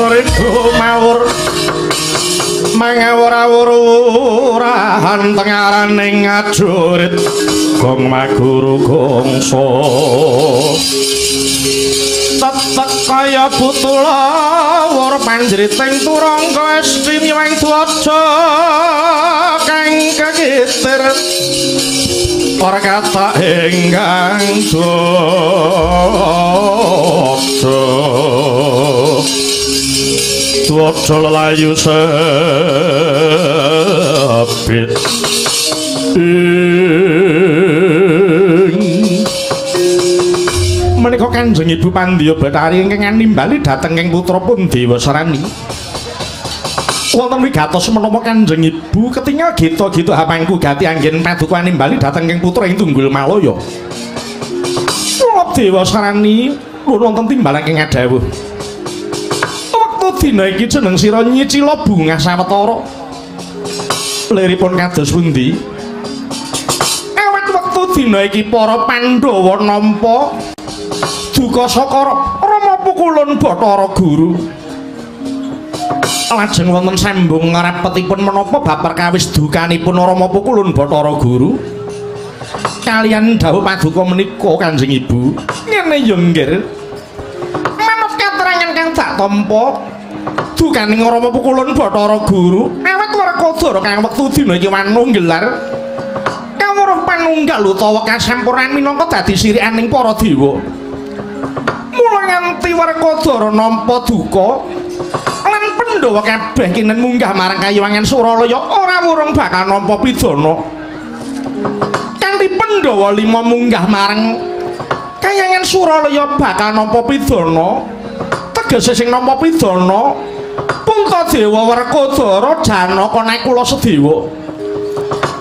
Riku mawur mangawur-awurahan tengaraning ngajurit gong maguru gongso tetek kaya butula wur panjriting turangga esti miwang dwaja kang kagitir ora kata ingkang dosa Dwaja lelayu sepit menika Kanjeng Ibu Pandya Bathari ingkang nimbali dhateng ing putra pundi Wasrani wonten wigatos menapa Kanjeng Ibu ketingal gita-gita hapangku gati anggen paduka nimbali dhateng ing putra ing Tunggul Malaya kula Dewa Wasrani wonten timbalan ing adhawuh dina iki jeneng sira nyicila bungah sawetara liripun kados pundi awit wektu dina iki para Pandhawa nampa duka saka Rama Pukulun Bathara Guru lajeng wonten sambung ngrepetipun menapa bab perkawis dukanipun Rama Pukulun Bathara Guru kaliyan dawuh paduka menika Kanjeng Ibu ngene ya nggih manut katerangan kang dak tampa dukaning Rama Pukulun Bathara Guru awet Werkudara kang wektu dina iki manunggelar kawruh panunggal utawa kasampurnan minangka dadi sirikaning para dewa mula nganti Werkudara nampa duka lan Pandhawa kabeh kinen munggah marang Kayuwangan Suralaya ora wurung bakal nampa pidana kanthi Pandhawa lima munggah marang Kayuwangan Suralaya bakal nampa pidana tegese sing nampa pidana Puntadewa Werkudara Janaka naik kula sedewa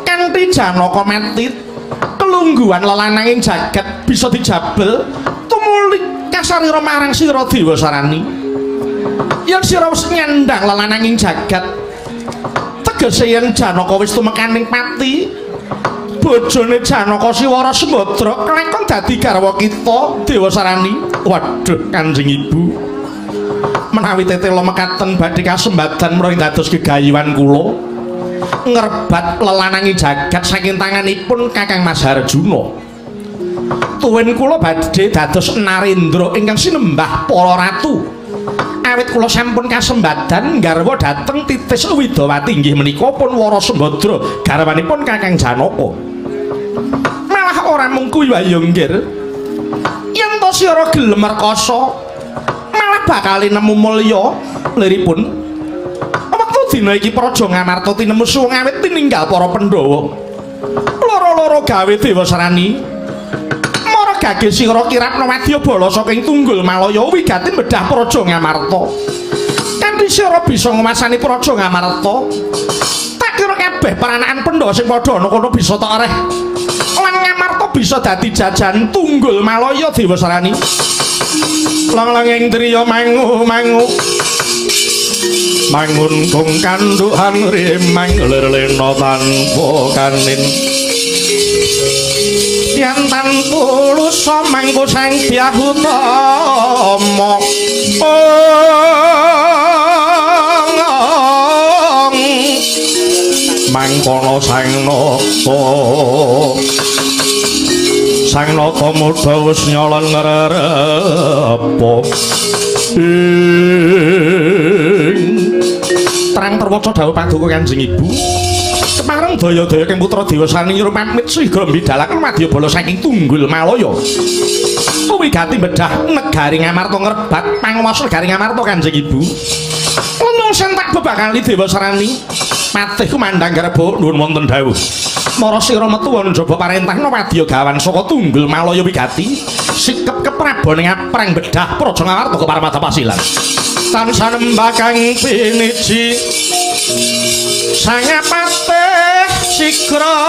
kanthi Janaka mati kelungguhan lelananging jagat bisa dijabel tumuli kasarira marang sira Dewa Sarani yen sira wis nyandhang lelananging jagat tegese yen Janaka wis tumekaning pati bojone Janaka Siwara Sembadra kelakon dadi garwa kita Dewa Sarani waduh Kanjeng Ibu menawi tetela mekaten badhe kasembadan menawi dados gegayuhan kula ngrebat lelanangi jagat saking tanganipun Kakang Mas Harjuna tuwin kula badhe dados Narendra ingkang sinembah para ratu awit kula sampun kasembadan garwa dhateng Titis Widawati inggih menika pun Wara Sembadra garwanipun Kakang Janaka malah ora mung kuwi wae nggih yen to sira gelem rekasa bakal nemu mulya liripun wektu dina iki Praja Ngamarta tinemu suwung awit tininggal para Pandhawa loro-loro gawe Dewa Sarani mara gage sira kirapna wadyabala saking Tunggul Malaya wigati mbedah Praja Ngamarta kanthi sira bisa nguwasani Praja Ngamarta tak kira kabeh peranakan Pandhawa sing padha ana kono bisa tak areh lan Ngamarta bisa dadi jajan Tunggul Malaya Dewa Sarani lang-langing triya mangu-mangu mangun kung kanduhan rimang lirlena tanpa kanin yen tanpa lusa mangku sang Hyahutama mangkono sang napa sang nata muda wis nyolong ngrerepa terang terwaca dawuh paduka Kanjeng Ibu kepareng daya-daya kang putra Dewa Sarani nyuruh pamit sihgra mbidhalaken wadyabala saking Tunggul Malaya wigati bedah negari Ngamarta ngrebat panguwasa negari Ngamarta Kanjeng Ibu lenungsen tak bebakali Dewa Sarani matih kumandhang garba nuwun wonten dawuh mara sira metu ana njaba parentahna wadya gawan saka Tunggul Malaya wigati sikep keprabaning aprang bedah Praja Ngamarta keparamata pasilan tansah nembah kang piniji sangapatih sigra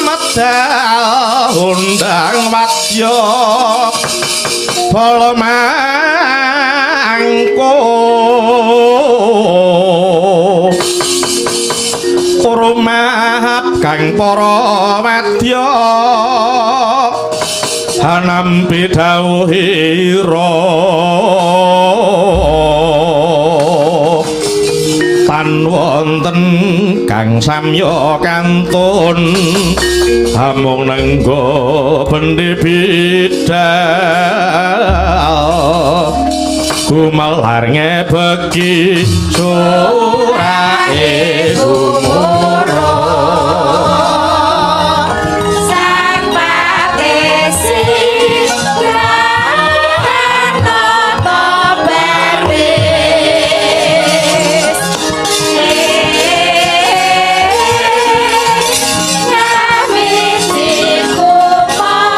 medal undang wadya bala mangko rumah kang para wadya hanampi dawuhira tan wonten kang samya kantun amung nenggo bendi bidal kumalar ngebeki surae gumuro sang patesi Pranoto berwis nyawisi kumara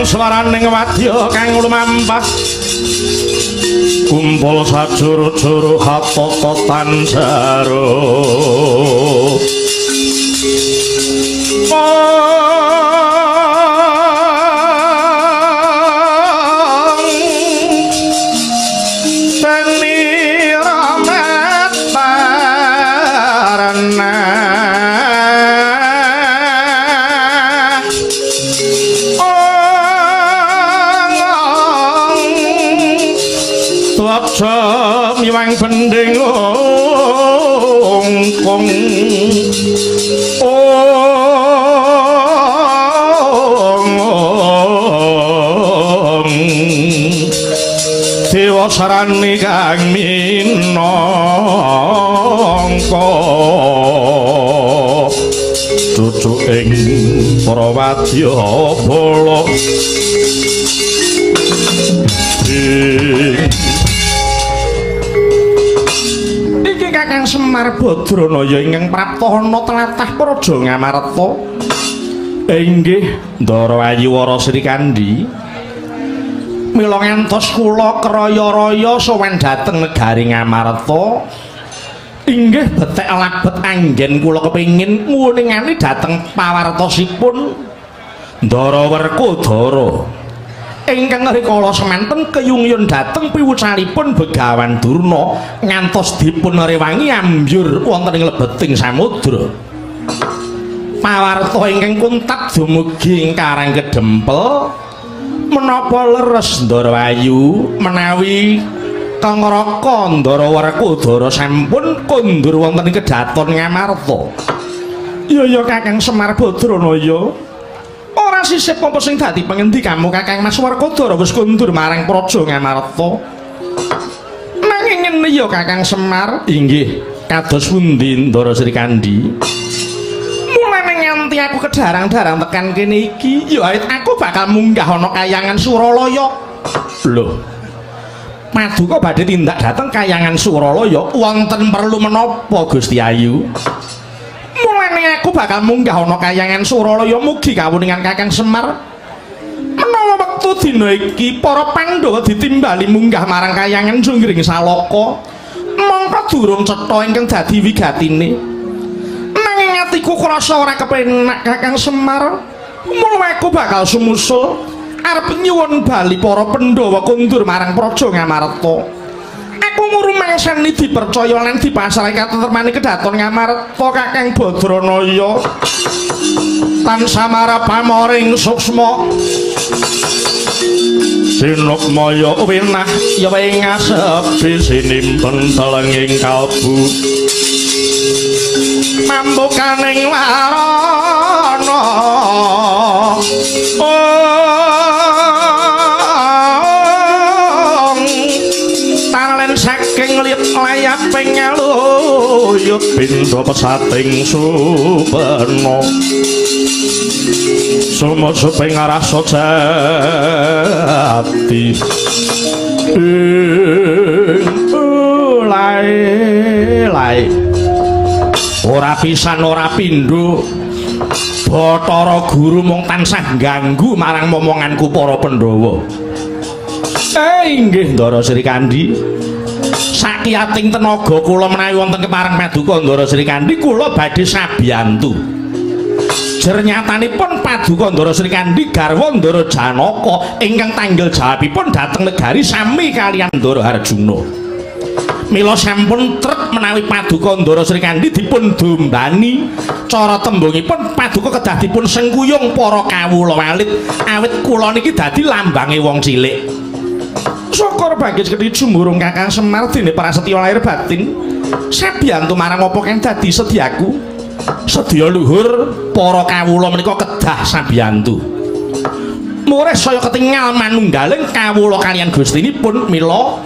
swaraning wadya kang lumampah kumpul sajuru-juru hatototan jaro miwang bending ongkong dewa kula sarani kang minangka cucuk ing para wadyabala iki Kakang Semar Badranaya ingkang praptana tlatah Praja Ngamarta. Inggih Ndarawayu Wara Sri Kandi, mila ngantos kula kraya-raya sowan dhateng negari Ngamarta. Inggih betek labet anggen kula kepingin nguningani dhateng pawartosipun Ndara Werkudara ingkang rikala semanten keyungiyun dhateng piwucalipun Begawan Durna ngantos dipun rewangi ambyur wonten ing lebeting samudra. Pawarta ingkang kuntat dumugi ing Karang Kedempel menapa leres Ndarawayu menawi Kang Raka Ndara Werkudara sampun kondur wonten ing kedhaton Ngamarta. Ya Kakang Semar Badranaya, ora sisip apa sing dadi pangendikamu Kakang Mas Werkudara wis kondur marang Praja Ngamarta. Nanging ngene ya Kakang Semar, inggih kados pundi Ndara Sri Kandi? Mulane nganti aku kedarang-darang tekan kene iki, ya aku bakal munggah ana Kayangan Suralaya. Lho, Paduka badhe tindak dhateng Kayangan Suralaya wonten perlu menapa Gusti Ayu? Mulane aku bakal munggah ana Kayangan Suralaya mugi kawuningan Kakang Semar. Menawa wektu dina iki para Pandhawa ditimbali munggah marang Kayangan Jonggring Salaka, mongko durung cetha ingkang dadi wigatine. Nanging atiku krasa ora kepenak Kakang Semar. Mula aku bakal sumusul arep nyuwun bali para Pandhawa kondur marang Praja Ngamarta. Aku ngrumangsani dipercaya lan dipasrahe katentremane kedhaton Ngamarta Kakang Badranaya. Tansah marapamaring suksma sinukmaya winah ya ing asepi sinimpen telenging kalbu mambukaning warana talen saking lit layaping ngaluyut pintu pesating supena sumusuping rasa jati lai ora pisan ora pindho Bathara Guru mung tansah ganggu marang momonganku para Pandhawa. Inggih Ndara Sri Kandi, sakiyating tenaga kula menawi wonten kepareng Paduka Ndara Sri Kandi kula badhe sabiyantu. Jernyatanipun Paduka Ndara Sri Kandi garwa Ndara Janaka ingkang tanggel jawabipun dhateng negari sami kaliyan Ndara Harjuna. Mila sampun trep menawi Paduka Ndara Sri Kandi dipun dombani, cara tembungipun Paduka kedah dipun sengkuyung para kawula walit awit kula niki dadi lambange wong cilik. Syukur bagis kedhi jumurung Kakang Semar dene prasetya lahir batin sabiyantu marang apa kang dadi sedyaku. Sedya luhur para kawula menika kedah sabiyantu. Murih saya ketingal manunggaling kawula kaliyan gustinipun. Mila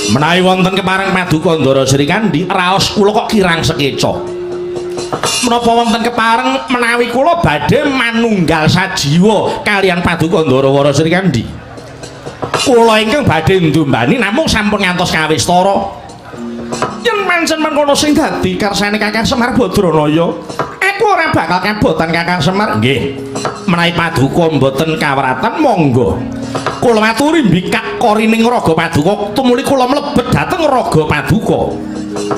menawi wonten kepareng Paduka Ndara Sri Kandi raos kula kok kirang sekeca. Menapa wonten kepareng menawi kula badhe manunggal sajiwa kaliyan Paduka Ndara Sri Kandi? Kula ingkang badhe ndumbani namung sampun ngantos kawistara. Yen pancen mengkono sing dadi kersane Kakang Semar Badranaya, aku ora bakal kabotan Kakang Semar. Nggih, menawi Paduka mboten kawratan monggo kula maturi mbikak korining raga Paduka tumuli kula mlebet dhateng raga Paduka.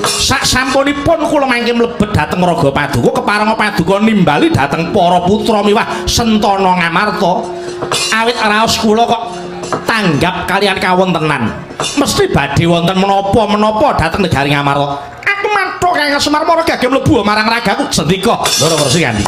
Sak sampunipun kula mangke mlebet dhateng raga Paduka kepareng Paduka nimbali dhateng para putra miwah Sentana Ngamarta. Awit raos kula kok tanggap kalian kawontenan mesti badhe wonten menapa-menapa dhateng negari Ngamarta. Aku mathuk Kakang Semar mara gagem mlebu marang ragaku sendika Ndara Sri Kandi.